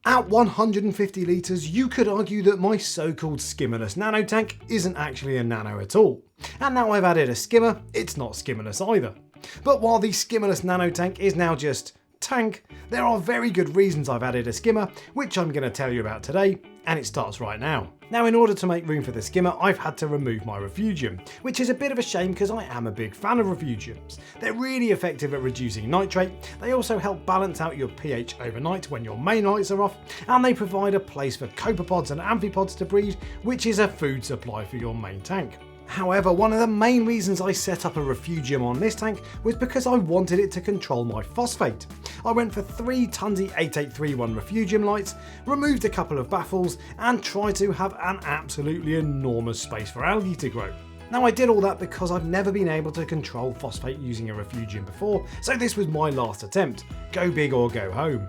At 150 litres, you could argue that my so-called skimmerless nano tank isn't actually a nano at all. And now I've added a skimmer, it's not skimmerless either. But while the skimmerless nano tank is now just tank, there are very good reasons I've added a skimmer, which I'm going to tell you about today, and it starts right now. Now, in order to make room for the skimmer, I've had to remove my Refugium, which is a bit of a shame because I am a big fan of Refugiums. They're really effective at reducing nitrate, they also help balance out your pH overnight when your main lights are off, and they provide a place for copepods and amphipods to breed, which is a food supply for your main tank. However, one of the main reasons I set up a Refugium on this tank was because I wanted it to control my phosphate. I went for 3 Tunzi 8831 Refugium lights, removed a couple of baffles, and tried to have an absolutely enormous space for algae to grow. Now, I did all that because I've never been able to control phosphate using a Refugium before, so this was my last attempt. Go big or go home.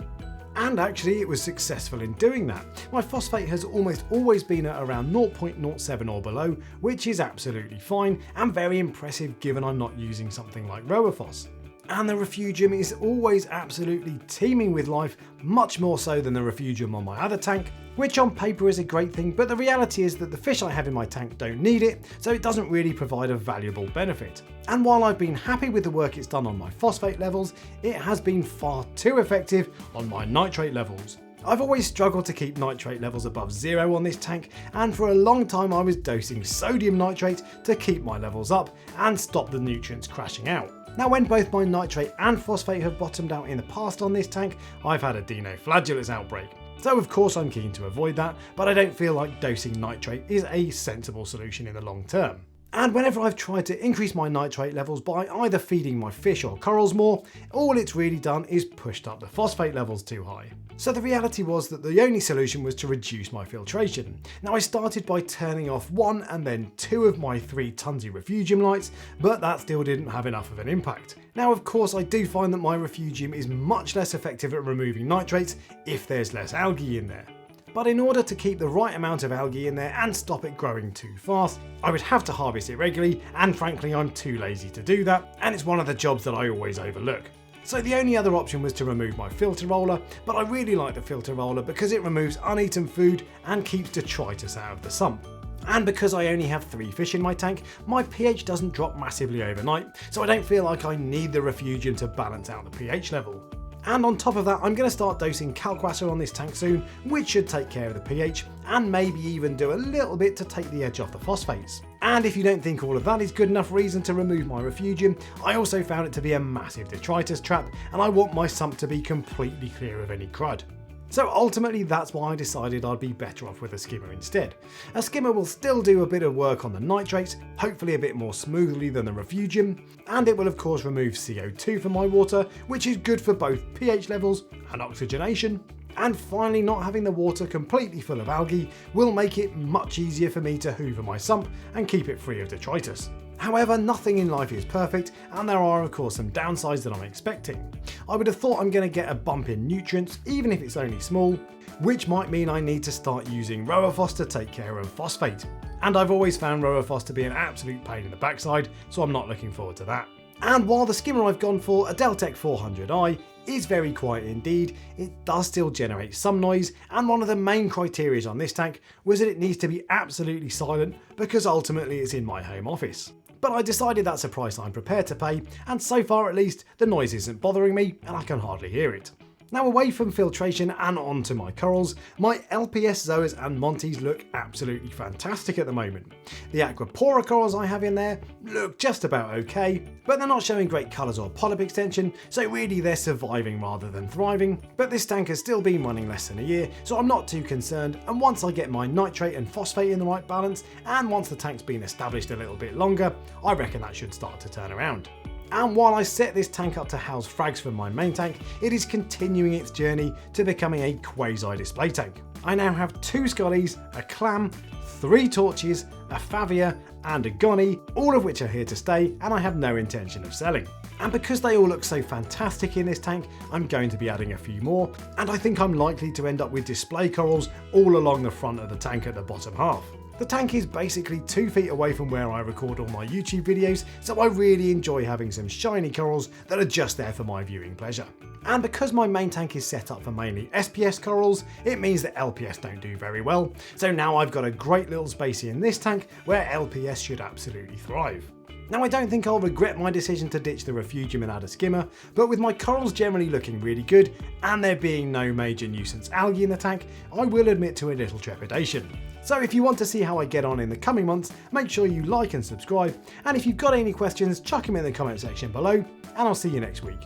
And actually it was successful in doing that. My phosphate has almost always been at around 0.07 or below, which is absolutely fine and very impressive given I'm not using something like Rowaphos. And the Refugium is always absolutely teeming with life, much more so than the Refugium on my other tank, which on paper is a great thing, but the reality is that the fish I have in my tank don't need it, so it doesn't really provide a valuable benefit. And while I've been happy with the work it's done on my phosphate levels, it has been far too effective on my nitrate levels. I've always struggled to keep nitrate levels above 0 on this tank, and for a long time I was dosing sodium nitrate to keep my levels up and stop the nutrients crashing out. Now, when both my nitrate and phosphate have bottomed out in the past on this tank, I've had a dinoflagellus outbreak. So of course I'm keen to avoid that, but I don't feel like dosing nitrate is a sensible solution in the long term. And whenever I've tried to increase my nitrate levels by either feeding my fish or corals more, all it's really done is pushed up the phosphate levels too high. So the reality was that the only solution was to reduce my filtration. Now, I started by turning off 1 and then 2 of my 3 Tunzi Refugium lights, but that still didn't have enough of an impact. Now, of course, I do find that my Refugium is much less effective at removing nitrates if there's less algae in there. But in order to keep the right amount of algae in there and stop it growing too fast, I would have to harvest it regularly, and frankly I'm too lazy to do that, and it's one of the jobs that I always overlook. So the only other option was to remove my filter roller, but I really like the filter roller because it removes uneaten food and keeps detritus out of the sump. And because I only have 3 fish in my tank, my pH doesn't drop massively overnight, so I don't feel like I need the Refugium to balance out the pH level. And on top of that, I'm going to start dosing Calquasser on this tank soon, which should take care of the pH and maybe even do a little bit to take the edge off the phosphates. And if you don't think all of that is good enough reason to remove my Refugium, I also found it to be a massive detritus trap, and I want my sump to be completely clear of any crud. So ultimately that's why I decided I'd be better off with a skimmer instead. A skimmer will still do a bit of work on the nitrates, hopefully a bit more smoothly than the Refugium, and it will of course remove CO2 from my water, which is good for both pH levels and oxygenation. And finally, not having the water completely full of algae will make it much easier for me to hoover my sump and keep it free of detritus. However, nothing in life is perfect, and there are of course some downsides that I'm expecting. I would have thought I'm going to get a bump in nutrients, even if it's only small, which might mean I need to start using Rowaphos to take care of phosphate. And I've always found Rowaphos to be an absolute pain in the backside, so I'm not looking forward to that. And while the skimmer I've gone for, a Deltec 400i, is very quiet indeed, it does still generate some noise, and one of the main criteria on this tank was that it needs to be absolutely silent because ultimately it's in my home office. But I decided that's a price I'm prepared to pay, and so far at least the noise isn't bothering me and I can hardly hear it. Now, away from filtration and onto my corals, my LPS Zoas and Montes look absolutely fantastic at the moment. The Aquapora corals I have in there look just about okay, but they're not showing great colours or polyp extension, so really they're surviving rather than thriving. But this tank has still been running less than a year, so I'm not too concerned, and once I get my nitrate and phosphate in the right balance, and once the tank's been established a little bit longer, I reckon that should start to turn around. And while I set this tank up to house frags for my main tank, it is continuing its journey to becoming a quasi-display tank. I now have 2 Scullies, a Clam, 3 Torches, a Favia and a Gonny, all of which are here to stay, and I have no intention of selling. And because they all look so fantastic in this tank, I'm going to be adding a few more, and I think I'm likely to end up with display corals all along the front of the tank at the bottom half. The tank is basically 2 feet away from where I record all my YouTube videos, so I really enjoy having some shiny corals that are just there for my viewing pleasure. And because my main tank is set up for mainly SPS corals, it means that LPS don't do very well, so now I've got a great little space in this tank where LPS should absolutely thrive. Now I don't think I'll regret my decision to ditch the Refugium and add a skimmer, but with my corals generally looking really good and there being no major nuisance algae in the tank, I will admit to a little trepidation. So if you want to see how I get on in the coming months, make sure you like and subscribe, and if you've got any questions, chuck them in the comment section below, and I'll see you next week.